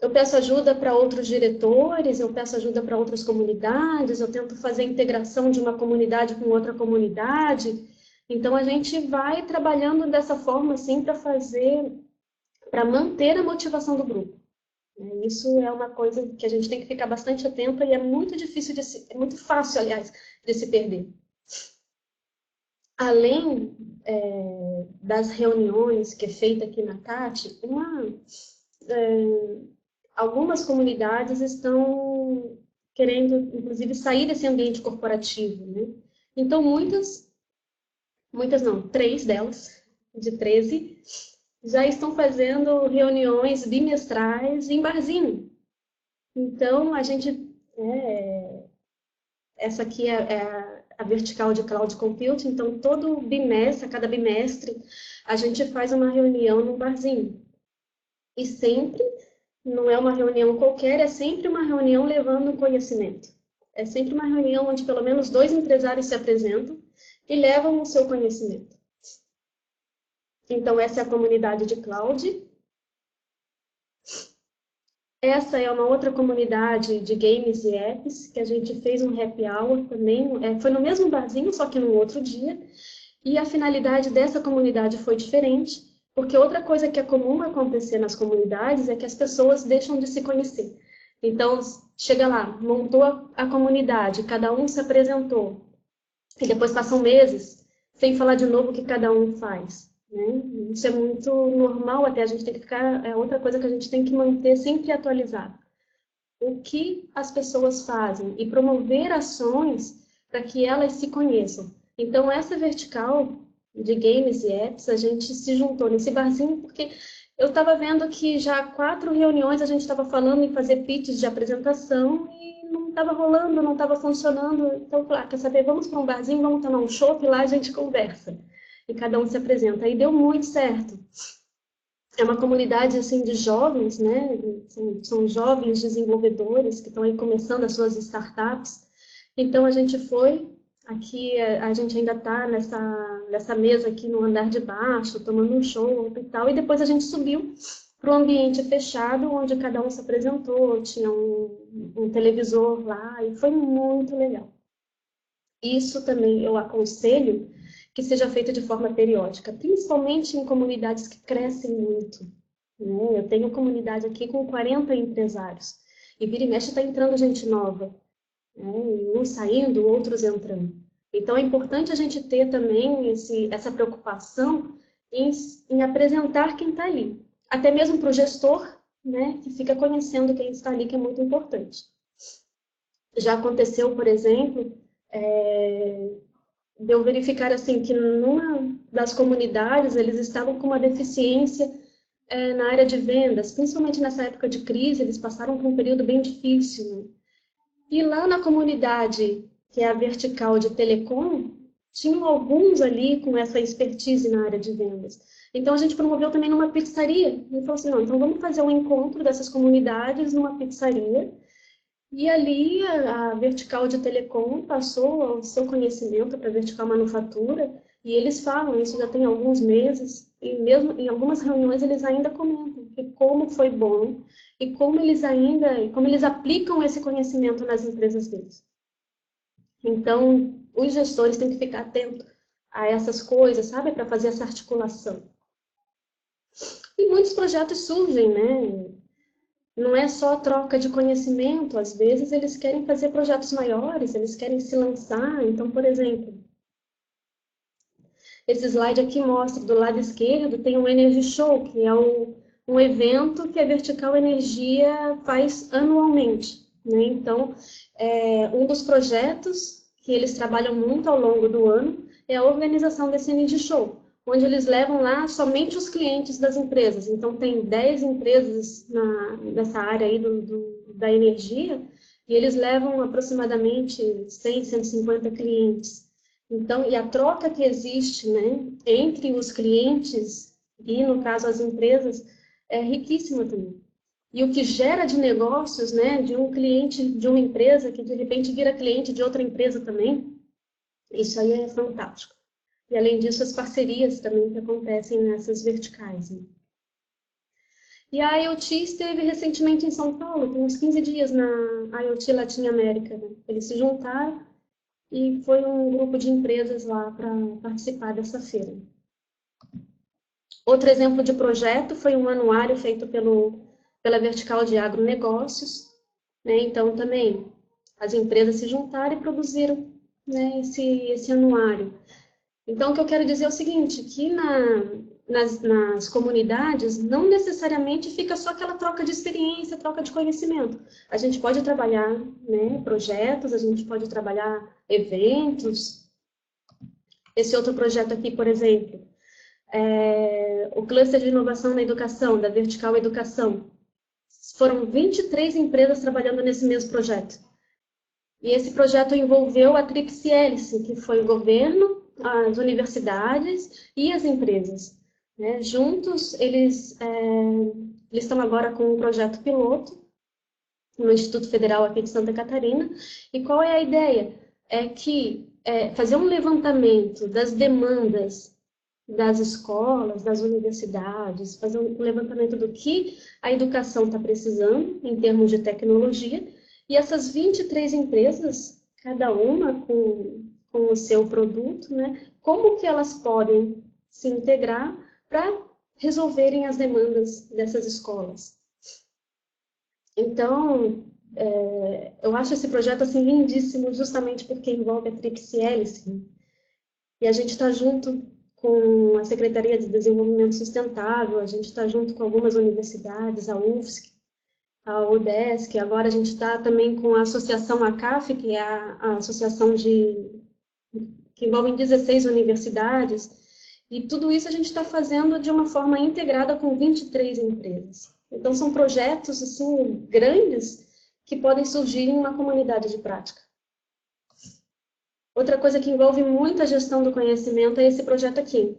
[SPEAKER 1] Eu peço ajuda para outros diretores, eu peço ajuda para outras comunidades, eu tento fazer a integração de uma comunidade com outra comunidade. Então, a gente vai trabalhando dessa forma, assim, para manter a motivação do grupo. Isso é uma coisa que a gente tem que ficar bastante atenta e é muito difícil, é muito fácil, aliás, de se perder. Além das reuniões que é feita aqui na CAT, algumas comunidades estão querendo, inclusive, sair desse ambiente corporativo, né? Então, muitas não, 3 delas, de 13, já estão fazendo reuniões bimestrais em barzinho. Então, a gente... essa aqui é a vertical de Cloud Computing, então, todo bimestre, a cada bimestre, a gente faz uma reunião num barzinho. E sempre... não é uma reunião qualquer, é sempre uma reunião levando conhecimento. É sempre uma reunião onde pelo menos 2 empresários se apresentam e levam o seu conhecimento. Então, essa é a comunidade de cloud. Essa é uma outra comunidade de games e apps, que a gente fez um happy hour também. Foi no mesmo barzinho, só que no outro dia. E a finalidade dessa comunidade foi diferente, porque outra coisa que é comum acontecer nas comunidades é que as pessoas deixam de se conhecer. Então, chega lá, montou a comunidade, cada um se apresentou, e depois passam meses sem falar de novo o que cada um faz, né? Isso é muito normal, até a gente tem que ficar... é outra coisa que a gente tem que manter sempre atualizado. O que as pessoas fazem e promover ações para que elas se conheçam. Então, essa vertical de games e apps, a gente se juntou nesse barzinho porque eu estava vendo que já 4 reuniões a gente estava falando em fazer pitches de apresentação e não estava rolando, não estava funcionando. Então, claro, quer saber, vamos para um barzinho, vamos tomar um chopp e lá a gente conversa. E cada um se apresenta. E deu muito certo. É uma comunidade assim, de jovens, né? São jovens desenvolvedores que estão aí começando as suas startups. Então, a gente foi... Aqui a gente ainda está nessa mesa aqui no andar de baixo, tomando um show e tal, e depois a gente subiu para um ambiente fechado, onde cada um se apresentou, tinha um televisor lá, e foi muito legal. Isso também eu aconselho que seja feita de forma periódica, principalmente em comunidades que crescem muito, né? Eu tenho comunidade aqui com 40 empresários, e vira e mexe está entrando gente nova, né? Uns saindo, outros entrando. Então é importante a gente ter também essa preocupação em apresentar quem está ali, até mesmo para o gestor, né, que fica conhecendo quem está ali, que é muito importante. Já aconteceu, por exemplo, de eu verificar assim, que numa das comunidades eles estavam com uma deficiência na área de vendas, principalmente nessa época de crise, eles passaram por um período bem difícil, né? E lá na comunidade, que é a vertical de telecom, tinham alguns ali com essa expertise na área de vendas. Então, a gente promoveu também numa pizzaria. E falou assim, não, então vamos fazer um encontro dessas comunidades numa pizzaria. E ali a vertical de telecom passou o seu conhecimento para a vertical manufatura. E eles falam, isso já tem alguns meses, e mesmo em algumas reuniões eles ainda comentam que como foi bom e como eles aplicam esse conhecimento nas empresas deles. Então, os gestores têm que ficar atentos a essas coisas, sabe, para fazer essa articulação. E muitos projetos surgem, né? Não é só troca de conhecimento, às vezes eles querem fazer projetos maiores, eles querem se lançar. Então, por exemplo, esse slide aqui mostra, do lado esquerdo, tem um Energy Show, que é um evento que a Vertical Energia faz anualmente, né? Então, um dos projetos que eles trabalham muito ao longo do ano é a organização desse Energy Show, onde eles levam lá somente os clientes das empresas. Então, tem 10 empresas nessa área aí da energia, e eles levam aproximadamente 100, 150 clientes. Então, e a troca que existe, né, entre os clientes e, no caso, as empresas, é riquíssima também. E o que gera de negócios, né, de um cliente de uma empresa que, de repente, vira cliente de outra empresa também, isso aí é fantástico. E, além disso, as parcerias também que acontecem nessas verticais, né? E a IoT esteve recentemente em São Paulo, tem uns 15 dias na IoT Latin América, né? Eles se juntaram e foi um grupo de empresas lá para participar dessa feira. Outro exemplo de projeto foi um anuário feito pela Vertical de Agronegócios, né? Então, também, as empresas se juntaram e produziram, né, esse anuário. Então, o que eu quero dizer é o seguinte, que nas comunidades, não necessariamente fica só aquela troca de experiência, troca de conhecimento. A gente pode trabalhar, né, projetos, a gente pode trabalhar eventos. Esse outro projeto aqui, por exemplo, o Cluster de Inovação na Educação, da Vertical Educação. Foram 23 empresas trabalhando nesse mesmo projeto. E esse projeto envolveu a Tríplice Hélice, que foi o governo, as universidades e as empresas, né? Juntos, eles estão agora com um projeto piloto no Instituto Federal aqui de Santa Catarina. E qual é a ideia? Fazer um levantamento das demandas das escolas, das universidades, fazer um levantamento do que a educação está precisando em termos de tecnologia, e essas 23 empresas, cada uma com o seu produto, né, como que elas podem se integrar para resolverem as demandas dessas escolas. Então, eu acho esse projeto assim, lindíssimo, justamente porque envolve a Tríplice Hélice, e a gente está junto com a Secretaria de Desenvolvimento Sustentável, a gente está junto com algumas universidades, a UFSC, a UDESC, agora a gente está também com a Associação ACAF, que é a associação que envolve 16 universidades, e tudo isso a gente está fazendo de uma forma integrada com 23 empresas. Então, são projetos assim, grandes que podem surgir em uma comunidade de prática. Outra coisa que envolve muito a gestão do conhecimento é esse projeto aqui,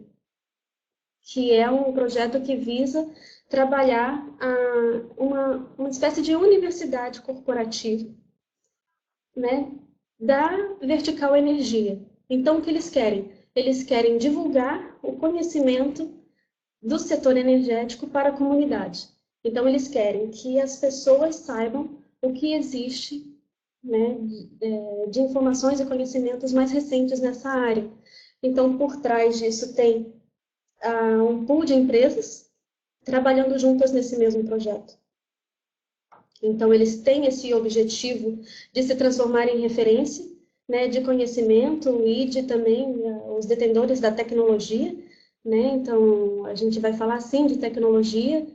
[SPEAKER 1] que é um projeto que visa trabalhar uma espécie de universidade corporativa, né, da Vertical Energia. Então, o que eles querem? Eles querem divulgar o conhecimento do setor energético para a comunidade. Então, eles querem que as pessoas saibam o que existe, né, de informações e conhecimentos mais recentes nessa área. Então, por trás disso tem um pool de empresas trabalhando juntas nesse mesmo projeto. Então, eles têm esse objetivo de se transformar em referência, né, de conhecimento e de também os detentores da tecnologia, né? Então, a gente vai falar, sim, de tecnologia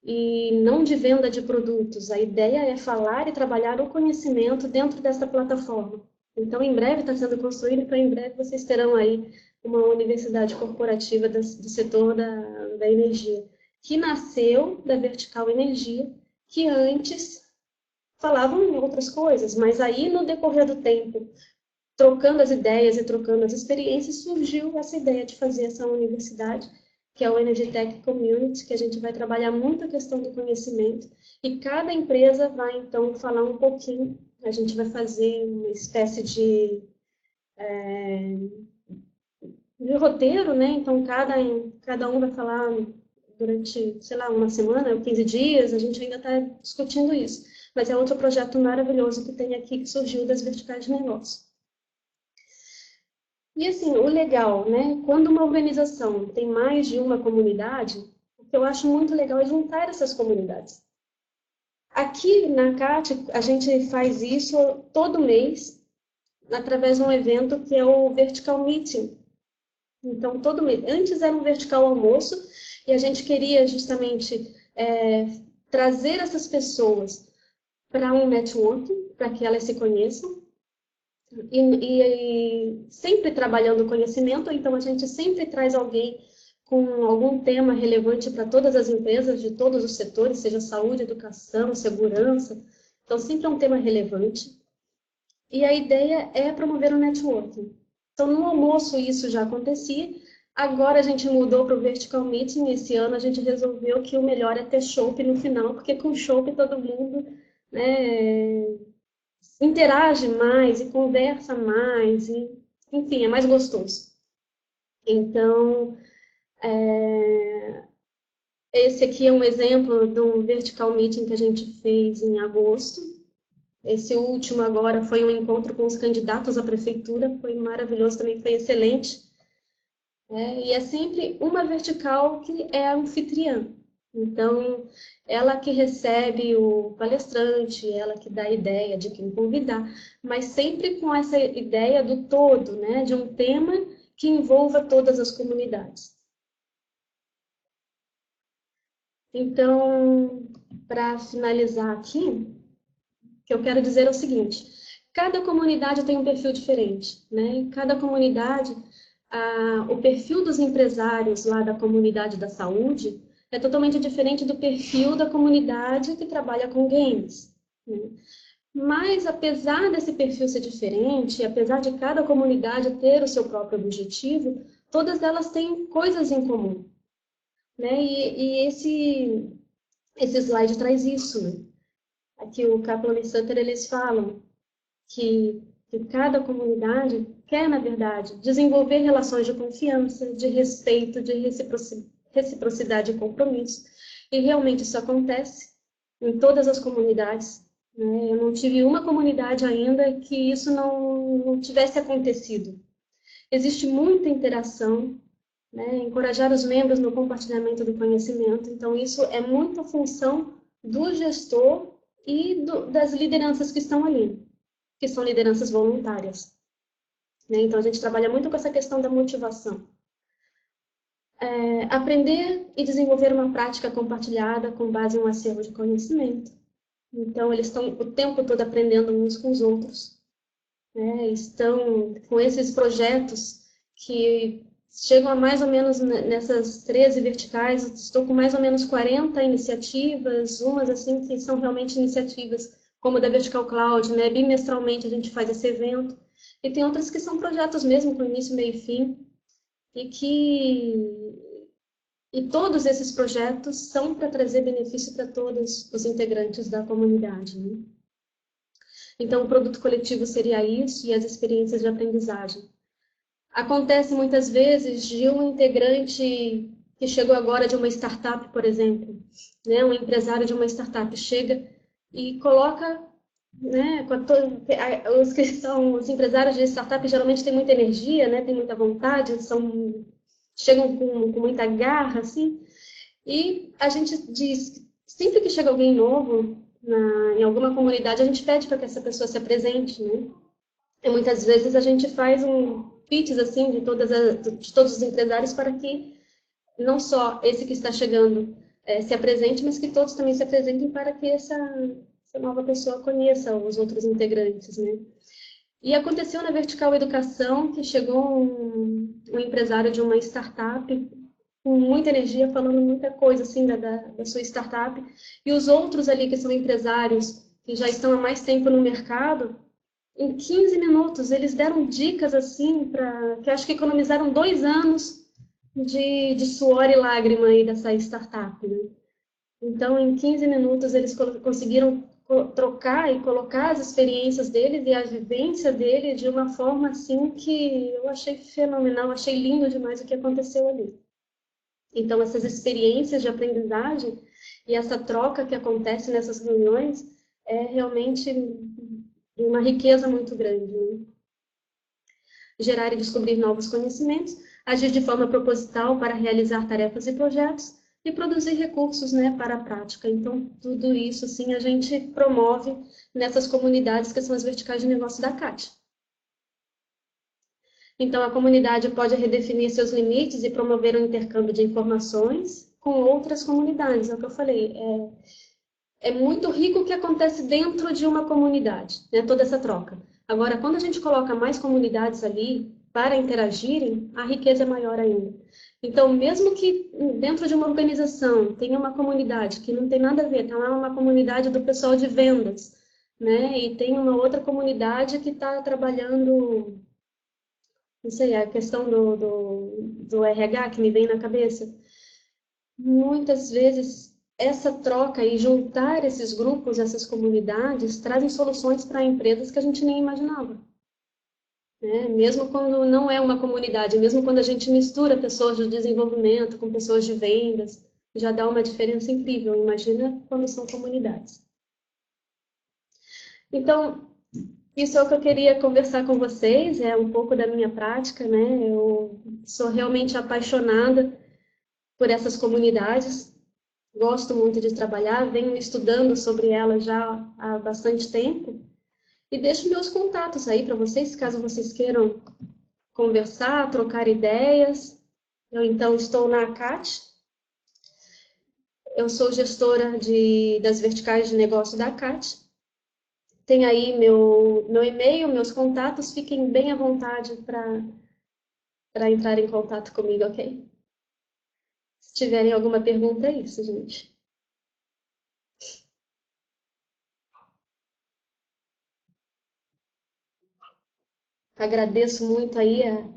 [SPEAKER 1] e não de venda de produtos. A ideia é falar e trabalhar o conhecimento dentro dessa plataforma. Então, em breve está sendo construído, então em breve vocês terão aí uma universidade corporativa do setor da energia, que nasceu da Vertical Energia, que antes falavam em outras coisas, mas aí no decorrer do tempo, trocando as ideias e trocando as experiências, surgiu essa ideia de fazer essa universidade, que é o Energy Tech Community, que a gente vai trabalhar muito a questão do conhecimento, e cada empresa vai, então, falar um pouquinho, a gente vai fazer uma espécie de roteiro, né? Então, cada um vai falar durante, sei lá, uma semana, 15 dias, a gente ainda está discutindo isso. Mas é outro projeto maravilhoso que tem aqui, que surgiu das verticais de negócio. E assim, o legal, né? Quando uma organização tem mais de uma comunidade, o que eu acho muito legal é juntar essas comunidades. Aqui na CAT, a gente faz isso todo mês, através de um evento que é o Vertical Meeting. Então, todo mês. Antes era um Vertical Almoço, e a gente queria justamente trazer essas pessoas para um networking, para que elas se conheçam, e sempre trabalhando conhecimento, então a gente sempre traz alguém com algum tema relevante para todas as empresas de todos os setores, seja saúde, educação, segurança, então sempre é um tema relevante. E a ideia é promover o networking. Então no almoço isso já acontecia, agora a gente mudou para o Vertical Meeting, esse ano a gente resolveu que o melhor é ter chopp no final, porque com chopp todo mundo, né, interage mais e conversa mais, e, enfim, é mais gostoso. Então, esse aqui é um exemplo de um vertical meeting que a gente fez em agosto. Esse último agora foi um encontro com os candidatos à prefeitura, foi maravilhoso também, foi excelente. E é sempre uma vertical que é anfitriã. Então, ela que recebe o palestrante, ela que dá a ideia de quem convidar, mas sempre com essa ideia do todo, né, de um tema que envolva todas as comunidades. Então, para finalizar aqui, o que eu quero dizer é o seguinte: cada comunidade tem um perfil diferente, né? Cada comunidade, o perfil dos empresários lá da comunidade da saúde é totalmente diferente do perfil da comunidade que trabalha com games, né? Mas, apesar desse perfil ser diferente, apesar de cada comunidade ter o seu próprio objetivo, todas elas têm coisas em comum, né? E esse slide traz isso, né? Aqui o Kaplan e Sutter, eles falam que cada comunidade quer, na verdade, desenvolver relações de confiança, de respeito, de reciprocidade e compromisso. E realmente isso acontece em todas as comunidades, né? Eu não tive uma comunidade ainda que isso não tivesse acontecido. Existe muita interação, né? Encorajar os membros no compartilhamento do conhecimento. Então, isso é muita função do gestor e das lideranças que estão ali, que são lideranças voluntárias, né? Então, a gente trabalha muito com essa questão da motivação. Aprender e desenvolver uma prática compartilhada com base em um acervo de conhecimento. Então, eles estão o tempo todo aprendendo uns com os outros, né? Estão com esses projetos que chegam a mais ou menos nessas 13 verticais, estou com mais ou menos 40 iniciativas, umas assim que são realmente iniciativas, como a da Vertical Cloud, né? Bimestralmente a gente faz esse evento, e tem outras que são projetos mesmo, com início, meio e fim, e todos esses projetos são para trazer benefício para todos os integrantes da comunidade, né? Então, o produto coletivo seria isso, e as experiências de aprendizagem. Acontece muitas vezes de um integrante que chegou agora de uma startup, por exemplo, né? Um empresário de uma startup chega e coloca né? Os que são os empresários de startup geralmente têm muita energia, né? Têm muita vontade, chegam com muita garra, assim. E a gente diz, que sempre que chega alguém novo em alguma comunidade, a gente pede para que essa pessoa se apresente, né? E muitas vezes a gente faz um pitch assim de todos os empresários para que não só esse que está chegando se apresente, mas que todos também se apresentem para que essa nova pessoa conheça os outros integrantes, né? E aconteceu na Vertical Educação que chegou um empresário de uma startup com muita energia, falando muita coisa assim da sua startup, e os outros ali que são empresários que já estão há mais tempo no mercado, em 15 minutos eles deram dicas assim para que acho que economizaram 2 anos de suor e lágrima aí dessa startup, né? Então, em 15 minutos, eles conseguiram trocar e colocar as experiências deles e a vivência dele de uma forma assim que eu achei fenomenal, achei lindo demais o que aconteceu ali. Então, essas experiências de aprendizagem e essa troca que acontece nessas reuniões é realmente uma riqueza muito grande, né? Gerar e descobrir novos conhecimentos, agir de forma proposital para realizar tarefas e projetos e produzir recursos, né, para a prática. Então, tudo isso, assim, a gente promove nessas comunidades que são as verticais de negócio da CAT. Então, a comunidade pode redefinir seus limites e promover um intercâmbio de informações com outras comunidades, é o que eu falei. É muito rico o que acontece dentro de uma comunidade, né, toda essa troca. Agora, quando a gente coloca mais comunidades ali para interagirem, a riqueza é maior ainda. Então, mesmo que dentro de uma organização tenha uma comunidade que não tem nada a ver, está lá uma comunidade do pessoal de vendas, né, e tem uma outra comunidade que está trabalhando, não sei, a questão do RH que me vem na cabeça. Muitas vezes, essa troca e juntar esses grupos, essas comunidades, trazem soluções para empresas que a gente nem imaginava, né? Mesmo quando não é uma comunidade, mesmo quando a gente mistura pessoas de desenvolvimento com pessoas de vendas, já dá uma diferença incrível. Imagina quando são comunidades. Então, isso é o que eu queria conversar com vocês, é um pouco da minha prática, né? Eu sou realmente apaixonada por essas comunidades. Gosto muito de trabalhar, venho estudando sobre ela já há bastante tempo e deixo meus contatos aí para vocês, caso vocês queiram conversar, trocar ideias. Eu então estou na ACAT, eu sou gestora das verticais de negócio da ACAT. Tem aí meu e-mail, meus contatos, fiquem bem à vontade para entrar em contato comigo, ok? Se tiverem alguma pergunta, é isso, gente. Agradeço muito aí a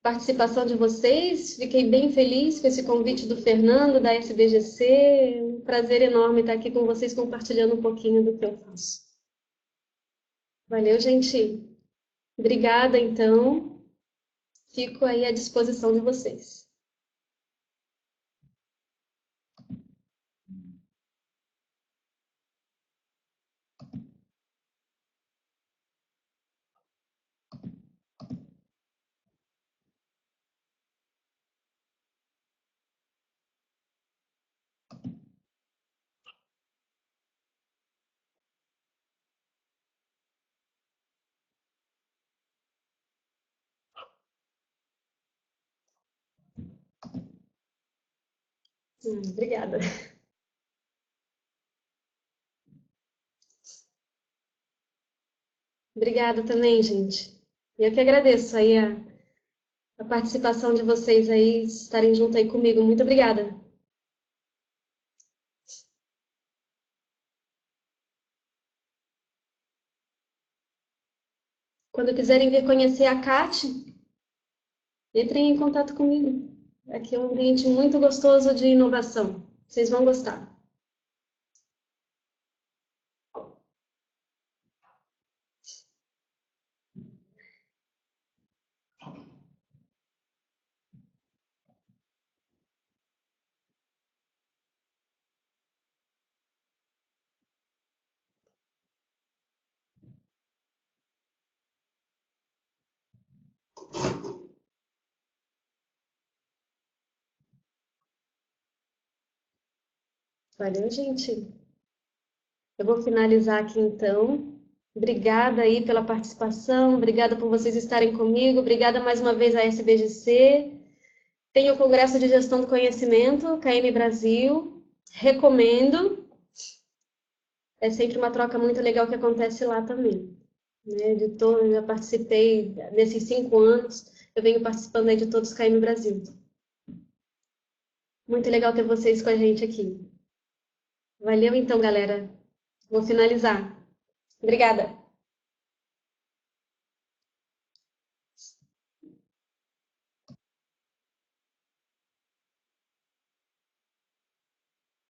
[SPEAKER 1] participação de vocês. Fiquei bem feliz com esse convite do Fernando, da SBGC. Um prazer enorme estar aqui com vocês, compartilhando um pouquinho do que eu faço. Valeu, gente. Obrigada, então. Fico aí à disposição de vocês. Obrigada. Obrigada também, gente. Eu que agradeço aí a participação de vocês aí, estarem junto aí comigo. Muito obrigada. Quando quiserem vir conhecer a CAT, entrem em contato comigo. Aqui é um ambiente muito gostoso de inovação. Vocês vão gostar. Valeu, gente. Eu vou finalizar aqui, então. Obrigada aí pela participação, obrigada por vocês estarem comigo, obrigada mais uma vez à SBGC. Tem o Congresso de Gestão do Conhecimento, KM Brasil. Recomendo. É sempre uma troca muito legal que acontece lá também. Né? Eu já participei nesses 5 anos, eu venho participando aí de todos os KM Brasil. Muito legal ter vocês com a gente aqui. Valeu então, galera. Vou finalizar. Obrigada.